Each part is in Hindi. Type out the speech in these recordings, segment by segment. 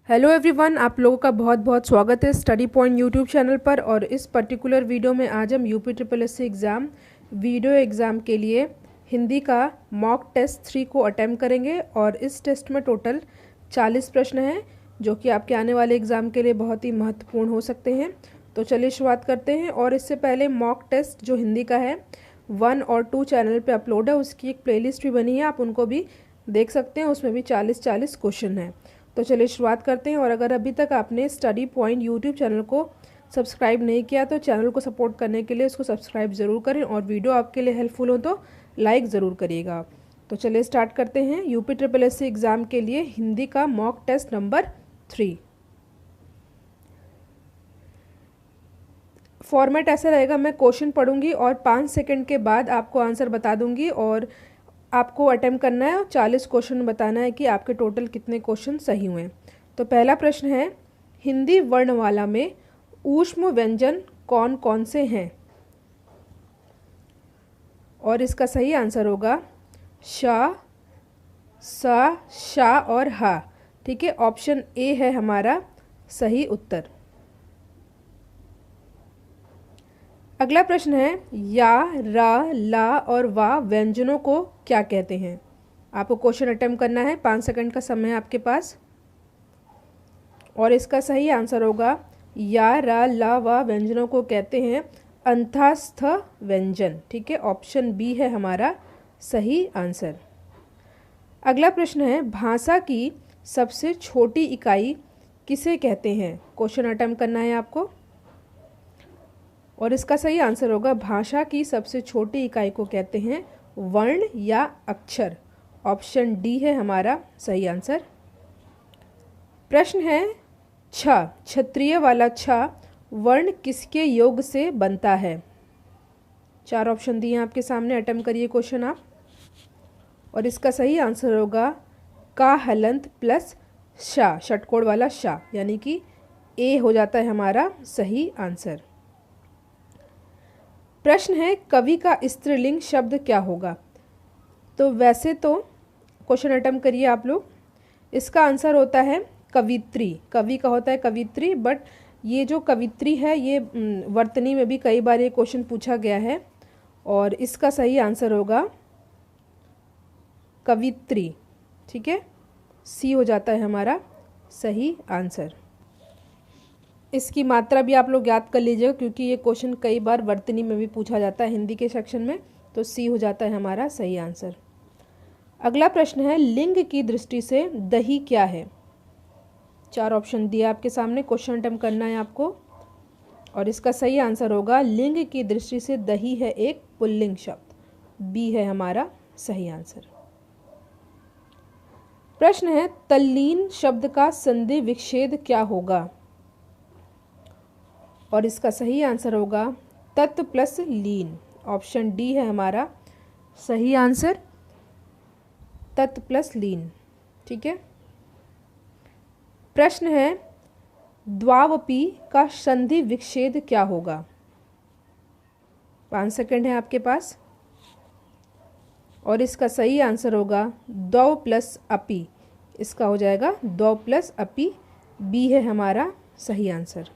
हेलो एवरीवन, आप लोगों का बहुत बहुत स्वागत है स्टडी पॉइंट यूट्यूब चैनल पर। और इस पर्टिकुलर वीडियो में आज हम UP triple S C exam video exam के लिए हिंदी का मॉक टेस्ट 3 को अटैम्प्ट करेंगे। और इस टेस्ट में टोटल 40 प्रश्न हैं जो कि आपके आने वाले एग्ज़ाम के लिए बहुत ही महत्वपूर्ण हो सकते हैं। तो चलिए शुरुआत करते हैं। और इससे पहले मॉक टेस्ट जो हिंदी का है 1 और 2 चैनल पर अपलोड है, उसकी एक प्लेलिस्ट भी बनी है, आप उनको भी देख सकते हैं। उसमें भी 40 क्वेश्चन हैं। तो चलिए शुरुआत करते हैं। और अगर अभी तक आपने स्टडी पॉइंट यूट्यूब चैनल को सब्सक्राइब नहीं किया तो चैनल को सपोर्ट करने के लिए इसको सब्सक्राइब ज़रूर करें, और वीडियो आपके लिए हेल्पफुल हो तो लाइक ज़रूर करिएगा। तो चलिए स्टार्ट करते हैं UP triple S C exam के लिए हिंदी का मॉक टेस्ट नंबर 3। फॉर्मेट ऐसा रहेगा, मैं क्वेश्चन पढ़ूंगी और 5 सेकंड के बाद आपको आंसर बता दूंगी, और आपको अटेम्प्ट करना है और 40 क्वेश्चन बताना है कि आपके टोटल कितने क्वेश्चन सही हुए। तो पहला प्रश्न है, हिंदी वर्णमाला में ऊष्म व्यंजन कौन कौन से हैं? और इसका सही आंसर होगा श, स, शा और हा। ठीक है, ऑप्शन ए है हमारा सही उत्तर। अगला प्रश्न है, या, रा, ला और वा व्यंजनों को क्या कहते हैं? आपको क्वेश्चन अटेम्प्ट करना है, 5 सेकंड का समय है आपके पास। और इसका सही आंसर होगा या, रा, ला, वा व्यंजनों को कहते हैं अंतःस्थ व्यंजन। ठीक है, ऑप्शन बी है हमारा सही आंसर। अगला प्रश्न है, भाषा की सबसे छोटी इकाई किसे कहते हैं? क्वेश्चन अटेम्प्ट करना है आपको। और इसका सही आंसर होगा भाषा की सबसे छोटी इकाई को कहते हैं वर्ण या अक्षर। ऑप्शन डी है हमारा सही आंसर। प्रश्न है, छ, क्षत्रिय वाला छ वर्ण किसके योग से बनता है? 4 ऑप्शन दिए हैं आपके सामने, अटेम्प्ट करिए क्वेश्चन आप। और इसका सही आंसर होगा का हलंत प्लस शा, षटकोण वाला शा, यानी कि ए हो जाता है हमारा सही आंसर। प्रश्न है, कवि का स्त्रीलिंग शब्द क्या होगा? तो वैसे तो क्वेश्चन अटेम्प्ट करिए आप लोग। इसका आंसर होता है कवित्री। कवि का होता है कवित्री, बट ये जो कवित्री है ये वर्तनी में भी कई बार ये क्वेश्चन पूछा गया है, और इसका सही आंसर होगा कवित्री। ठीक है, सी हो जाता है हमारा सही आंसर। इसकी मात्रा भी आप लोग याद कर लीजिएगा, क्योंकि ये क्वेश्चन कई बार वर्तनी में भी पूछा जाता है हिंदी के सेक्शन में। तो सी हो जाता है हमारा सही आंसर। अगला प्रश्न है, लिंग की दृष्टि से दही क्या है? 4 ऑप्शन दिए आपके सामने, क्वेश्चन अटेम्प्ट करना है आपको। और इसका सही आंसर होगा लिंग की दृष्टि से दही है एक पुल्लिंग शब्द। बी है हमारा सही आंसर। प्रश्न है, तल्लीन शब्द का संधि विच्छेद क्या होगा? और इसका सही आंसर होगा तत् प्लस लीन। ऑप्शन डी है हमारा सही आंसर, तत् प्लस लीन। ठीक है। प्रश्न है, द्वावपी का संधि विच्छेद क्या होगा? 5 सेकंड है आपके पास। और इसका सही आंसर होगा द्वौ प्लस अपी। इसका हो जाएगा द्वौ प्लस अपी। बी है हमारा सही आंसर।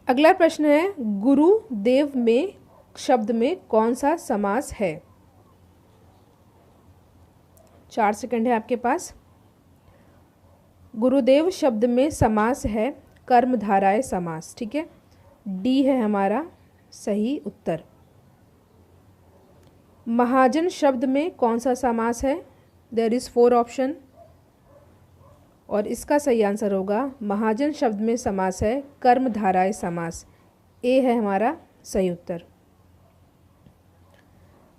अगला प्रश्न है, गुरु देव में शब्द में कौन सा समास है? 4 सेकंड है आपके पास। गुरुदेव शब्द में समास है कर्मधारय समास। ठीक है, डी है हमारा सही उत्तर। महाजन शब्द में कौन सा समास है? देयर इज 4 ऑप्शन, और इसका सही आंसर होगा महाजन शब्द में समास है कर्मधारय समास। ए है हमारा सही उत्तर।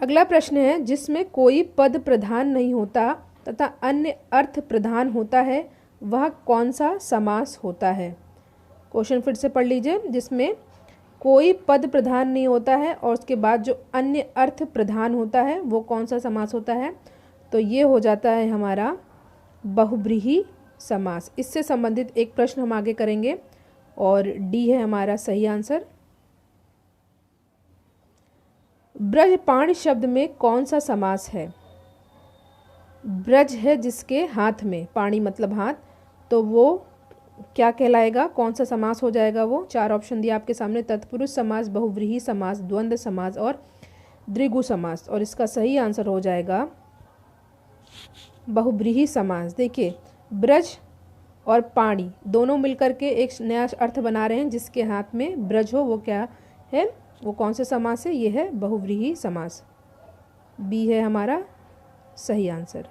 अगला प्रश्न है, जिसमें कोई पद प्रधान नहीं होता तथा अन्य अर्थ प्रधान होता है वह कौन सा समास होता है? क्वेश्चन फिर से पढ़ लीजिए। जिसमें कोई पद प्रधान नहीं होता है और उसके बाद जो अन्य अर्थ प्रधान होता है वो कौन सा समास होता है? तो ये हो जाता है हमारा बहुब्रीहि समास। इससे संबंधित एक प्रश्न हम आगे करेंगे, और डी है हमारा सही आंसर। ब्रजपाण शब्द में कौन सा समास है? ब्रज है जिसके हाथ में, पाणी मतलब हाथ, तो वो क्या कहलाएगा, कौन सा समास हो जाएगा वो? 4 ऑप्शन दिया आपके सामने, तत्पुरुष समास, बहुव्रीहि समास, द्वंद्व समास और द्विगु समास। और इसका सही आंसर हो जाएगा बहुव्रीहि समास। देखिए, ब्रज और पाणी दोनों मिलकर के एक नया अर्थ बना रहे हैं। जिसके हाथ में ब्रज हो वो क्या है, वो कौन सा समास है? ये है बहुव्रीहि समास। बी है हमारा सही आंसर।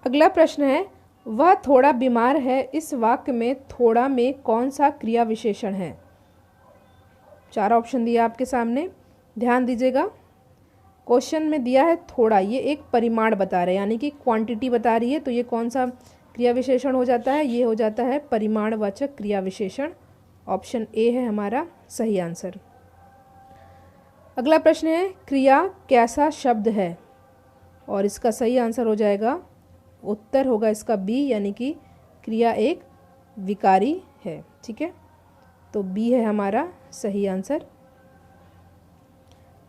अगला प्रश्न है, वह थोड़ा बीमार है, इस वाक्य में थोड़ा में कौन सा क्रिया विशेषण है? 4 ऑप्शन दिया आपके सामने, ध्यान दीजिएगा। क्वेश्चन में दिया है थोड़ा, ये एक परिमाण बता रहे हैं, यानी कि क्वांटिटी बता रही है। तो ये कौन सा क्रिया विशेषण हो जाता है? ये हो जाता है परिमाणवाचक क्रिया विशेषण। ऑप्शन ए है हमारा सही आंसर। अगला प्रश्न है, क्रिया कैसा शब्द है? और इसका सही आंसर हो जाएगा, उत्तर होगा इसका बी, यानी कि क्रिया एक विकारी है। ठीक है, तो बी है हमारा सही आंसर।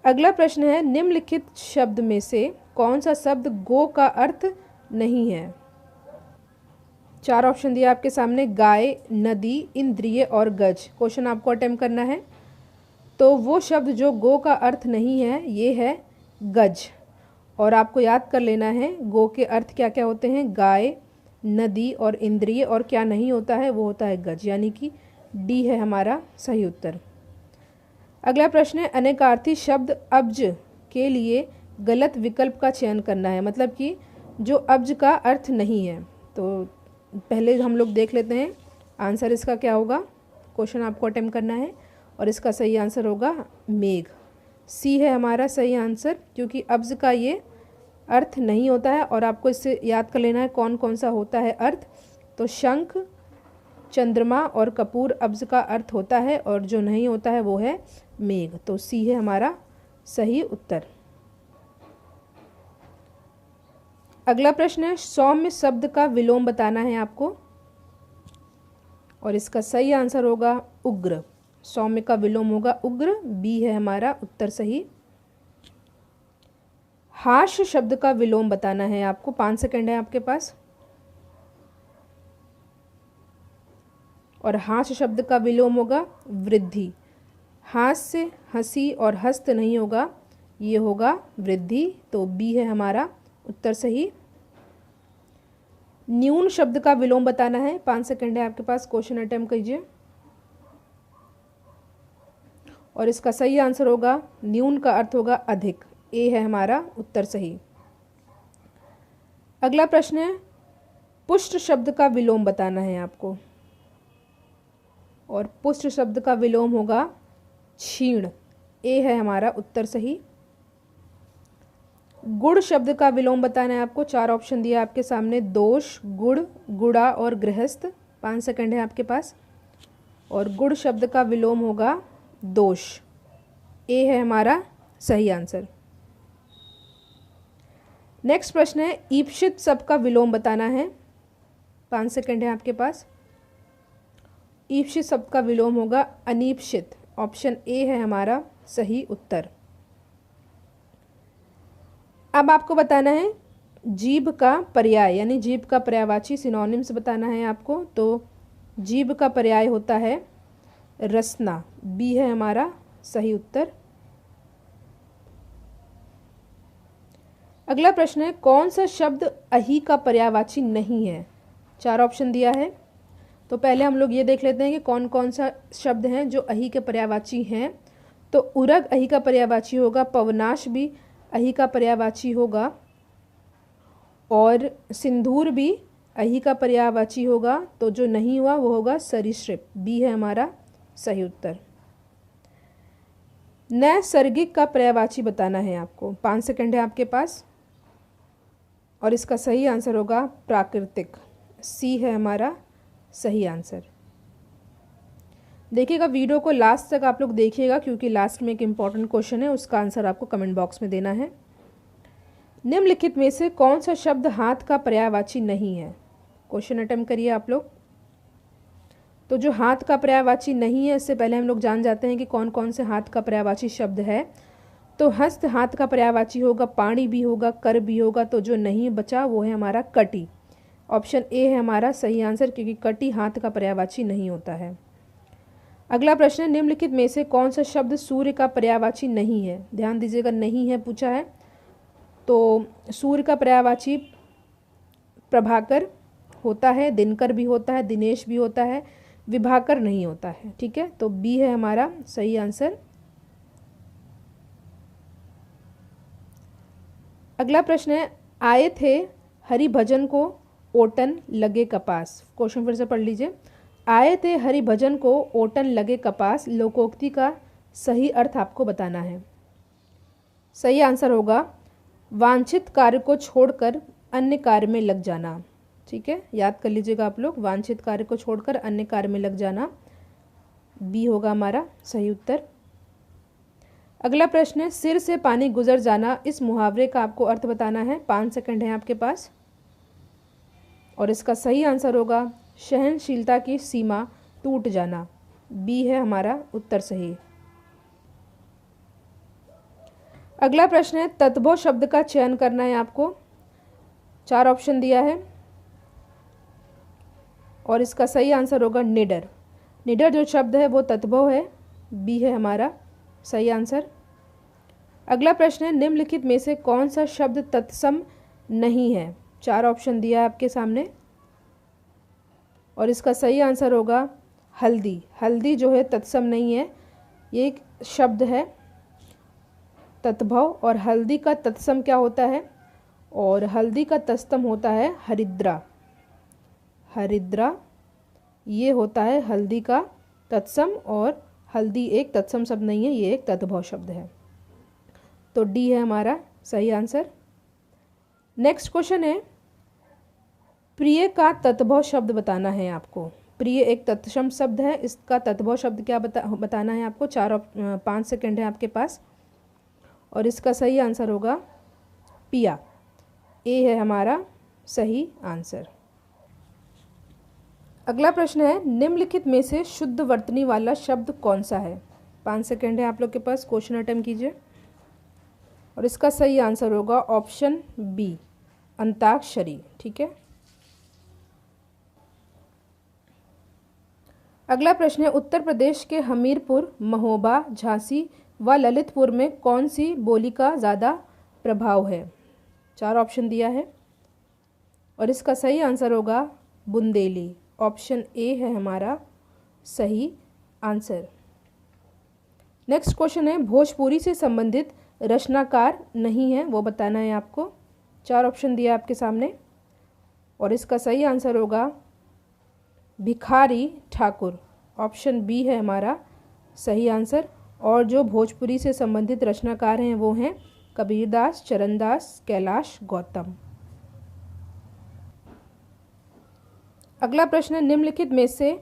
अगला प्रश्न है, निम्नलिखित शब्द में से कौन सा शब्द गो का अर्थ नहीं है? 4 ऑप्शन दिया आपके सामने, गाय, नदी, इंद्रिय और गज। क्वेश्चन आपको अटेम्प्ट करना है। तो वो शब्द जो गो का अर्थ नहीं है ये है गज। और आपको याद कर लेना है गो के अर्थ क्या क्या होते हैं, गाय, नदी और इंद्रिय, और क्या नहीं होता है, वो होता है गज, यानी कि डी है हमारा सही उत्तर। अगला प्रश्न है, अनेकार्थी शब्द अब्ज के लिए गलत विकल्प का चयन करना है। मतलब कि जो अब्ज का अर्थ नहीं है। तो पहले हम लोग देख लेते हैं आंसर इसका क्या होगा। क्वेश्चन आपको अटेम्प्ट करना है और इसका सही आंसर होगा मेघ। सी है हमारा सही आंसर, क्योंकि अब्ज का ये अर्थ नहीं होता है। और आपको इससे याद कर लेना है कौन कौन सा होता है अर्थ। तो शंख, चंद्रमा और कपूर अब्ज का अर्थ होता है, और जो नहीं होता है वो है मेघ। तो सी है हमारा सही उत्तर। अगला प्रश्न है, सौम्य शब्द का विलोम बताना है आपको, और इसका सही आंसर होगा उग्र। सौम्य का विलोम होगा उग्र। बी है हमारा उत्तर सही। हास्य शब्द का विलोम बताना है आपको, 5 सेकंड है आपके पास। और हास्य शब्द का विलोम होगा वृद्धि। हास्य, हंसी और हस्त नहीं होगा, ये होगा वृद्धि। तो बी है हमारा उत्तर सही। न्यून शब्द का विलोम बताना है, 5 सेकंड है आपके पास, क्वेश्चन अटेम्प्ट कीजिए। और इसका सही आंसर होगा, न्यून का अर्थ होगा अधिक। ए है हमारा उत्तर सही। अगला प्रश्न है, पुष्ट शब्द का विलोम बताना है आपको, और पुष्ट शब्द का विलोम होगा क्षीण। ए है हमारा उत्तर सही। गुड़ शब्द का विलोम बताना है आपको, 4 ऑप्शन दिया आपके सामने, दोष, गुड़, गुड़ा और गृहस्थ। 5 सेकंड है आपके पास। और गुड़ शब्द का विलोम होगा दोष। ए है हमारा सही आंसर। नेक्स्ट प्रश्न है, ईप्सित शब्द का विलोम बताना है, 5 सेकंड है आपके पास। ईप्सित शब्द का विलोम होगा अनीप्सित। ऑप्शन ए है हमारा सही उत्तर। अब आपको बताना है जीभ का पर्याय, यानी जीभ का पर्यायवाची सिनोनिम्स बताना है आपको। तो जीभ का पर्याय होता है रसना। बी है हमारा सही उत्तर। अगला प्रश्न है, कौन सा शब्द अहि का पर्यायवाची नहीं है? 4 ऑप्शन दिया है। तो पहले हम लोग ये देख लेते हैं कि कौन कौन सा शब्द हैं जो अहि के पर्यायवाची हैं। तो उरग अहि का पर्यायवाची होगा, पवनाश भी अहि का पर्यायवाची होगा, और सिंदूर भी अहि का पर्यायवाची होगा। तो जो नहीं हुआ वो होगा सरीसृप। बी है हमारा सही उत्तर। नैसर्गिक का पर्यायवाची बताना है आपको, 5 सेकंड है आपके पास। और इसका सही आंसर होगा प्राकृतिक। सी है हमारा सही आंसर। देखिएगा वीडियो को लास्ट तक आप लोग देखिएगा, क्योंकि लास्ट में एक इम्पॉर्टेंट क्वेश्चन है, उसका आंसर आपको कमेंट बॉक्स में देना है। निम्नलिखित में से कौन सा शब्द हाथ का पर्यायवाची नहीं है? क्वेश्चन अटेम्प्ट करिए आप लोग। तो जो हाथ का पर्यायवाची नहीं है, इससे पहले हम लोग जान जाते हैं कि कौन कौन से हाथ का पर्यायवाची शब्द है। तो हस्त हाथ का पर्यायवाची होगा, पाणी भी होगा, कर भी होगा, तो जो नहीं बचा वो है हमारा कटी। ऑप्शन ए है हमारा सही आंसर, क्योंकि कटी हाथ का पर्यायवाची नहीं होता है। अगला प्रश्न है, निम्नलिखित में से कौन सा शब्द सूर्य का पर्यायवाची नहीं है? ध्यान दीजिएगा, नहीं है पूछा है, तो सूर्य का पर्यायवाची प्रभाकर होता है, दिनकर भी होता है, दिनेश भी होता है, विभाकर नहीं होता है। ठीक है, तो बी है हमारा सही आंसर। अगला प्रश्न है, आए थे हरि भजन को ओटन लगे कपास। क्वेश्चन फिर से पढ़ लीजिए। आए थे हरि भजन को ओटन लगे कपास, लोकोक्ति का सही अर्थ आपको बताना है। सही आंसर होगा वांछित कार्य को छोड़कर अन्य कार्य में लग जाना। ठीक है, याद कर लीजिएगा आप लोग, वांछित कार्य को छोड़कर अन्य कार्य में लग जाना, बी होगा हमारा सही उत्तर। अगला प्रश्न है, सिर से पानी गुजर जाना, इस मुहावरे का आपको अर्थ बताना है। 5 सेकंड है आपके पास, और इसका सही आंसर होगा सहनशीलता की सीमा टूट जाना, बी है हमारा उत्तर सही। अगला प्रश्न है, तत्भव शब्द का चयन करना है आपको। 4 ऑप्शन दिया है, और इसका सही आंसर होगा निडर। निडर जो शब्द है वो तत्भव है, बी है हमारा सही आंसर। अगला प्रश्न है, निम्नलिखित में से कौन सा शब्द तत्सम नहीं है? 4 ऑप्शन दिया है आपके सामने, और इसका सही आंसर होगा हल्दी। हल्दी जो है तत्सम नहीं है, ये एक शब्द है तत्भव, और हल्दी का तत्सम क्या होता है? और हल्दी का तत्सम होता है हरिद्रा। हरिद्रा ये होता है हल्दी का तत्सम, और हल्दी एक तत्सम शब्द नहीं है, ये एक तत्भव शब्द है। तो डी है हमारा सही आंसर। नेक्स्ट क्वेश्चन है, प्रिय का तत्भव शब्द बताना है आपको। प्रिय एक तत्सम शब्द है, इसका तत्भव शब्द क्या बताना है आपको। 5 सेकंड है आपके पास, और इसका सही आंसर होगा पिया, ए है हमारा सही आंसर। अगला प्रश्न है, निम्नलिखित में से शुद्ध वर्तनी वाला शब्द कौन सा है? 5 सेकंड है आप लोग के पास, क्वेश्चन अटेम्प्ट कीजिए, और इसका सही आंसर होगा ऑप्शन बी अंताक्षरी। ठीक है, अगला प्रश्न है, उत्तर प्रदेश के हमीरपुर, महोबा, झांसी व ललितपुर में कौन सी बोली का ज़्यादा प्रभाव है? 4 ऑप्शन दिया है, और इसका सही आंसर होगा बुंदेली। ऑप्शन ए है हमारा सही आंसर। नेक्स्ट क्वेश्चन है, भोजपुरी से संबंधित रचनाकार नहीं है, वो बताना है आपको। 4 ऑप्शन दिया आपके सामने, और इसका सही आंसर होगा भिखारी ठाकुर। ऑप्शन बी है हमारा सही आंसर। और जो भोजपुरी से संबंधित रचनाकार हैं वो हैं कबीरदास, चरणदास, कैलाश गौतम। अगला प्रश्न है, निम्नलिखित में से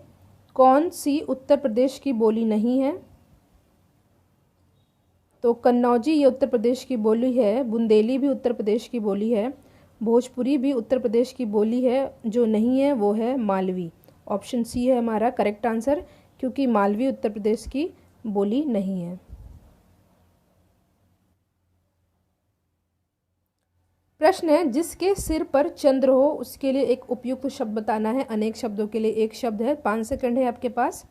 कौन सी उत्तर प्रदेश की बोली नहीं है? तो कन्नौजी ये उत्तर प्रदेश की बोली है, बुंदेली भी उत्तर प्रदेश की बोली है, भोजपुरी भी उत्तर प्रदेश की बोली है, जो नहीं है वो है मालवी। ऑप्शन सी है हमारा करेक्ट आंसर, क्योंकि मालवी उत्तर प्रदेश की बोली नहीं है। प्रश्न है, जिसके सिर पर चंद्र हो उसके लिए एक उपयुक्त शब्द बताना है। अनेक शब्दों के लिए एक शब्द है। 5 सेकंड है आपके पास,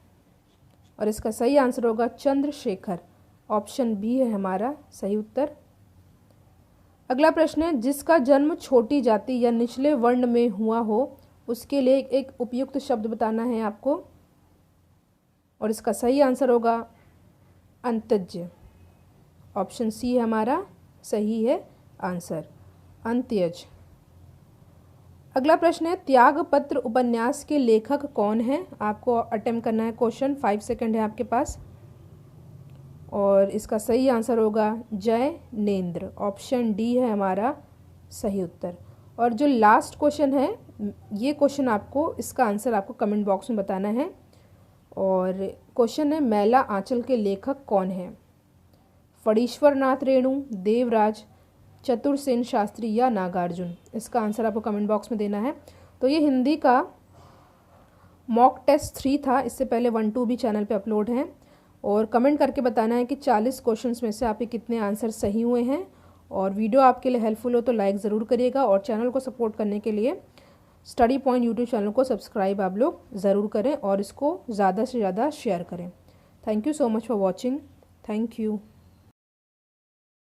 और इसका सही आंसर होगा चंद्रशेखर। ऑप्शन बी है हमारा सही उत्तर। अगला प्रश्न है, जिसका जन्म छोटी जाति या निचले वर्ण में हुआ हो उसके लिए एक उपयुक्त शब्द बताना है आपको, और इसका सही आंसर होगा अंत्यज। ऑप्शन सी है हमारा सही है आंसर, अंत्यज। अगला प्रश्न है, त्यागपत्र उपन्यास के लेखक कौन है? आपको अटेम्प्ट करना है क्वेश्चन। 5 सेकंड है आपके पास, और इसका सही आंसर होगा जयनेंद्र। ऑप्शन डी है हमारा सही उत्तर। और जो लास्ट क्वेश्चन है, ये क्वेश्चन आपको, इसका आंसर आपको कमेंट बॉक्स में बताना है। और क्वेश्चन है, मैला आंचल के लेखक कौन है? फणीश्वर नाथ रेणु, देवराज, चतुरसेन शास्त्री या नागार्जुन? इसका आंसर आपको कमेंट बॉक्स में देना है। तो ये हिंदी का मॉक टेस्ट 3 था, इससे पहले 1, 2 भी चैनल पे अपलोड हैं। और कमेंट करके बताना है कि 40 क्वेश्चंस में से आपके कितने आंसर सही हुए हैं। और वीडियो आपके लिए हेल्पफुल हो तो लाइक ज़रूर करिएगा, और चैनल को सपोर्ट करने के लिए स्टडी पॉइंट यूट्यूब चैनल को सब्सक्राइब आप लोग ज़रूर करें और इसको ज़्यादा से ज़्यादा शेयर करें। Thank you so much for watching. Thank you.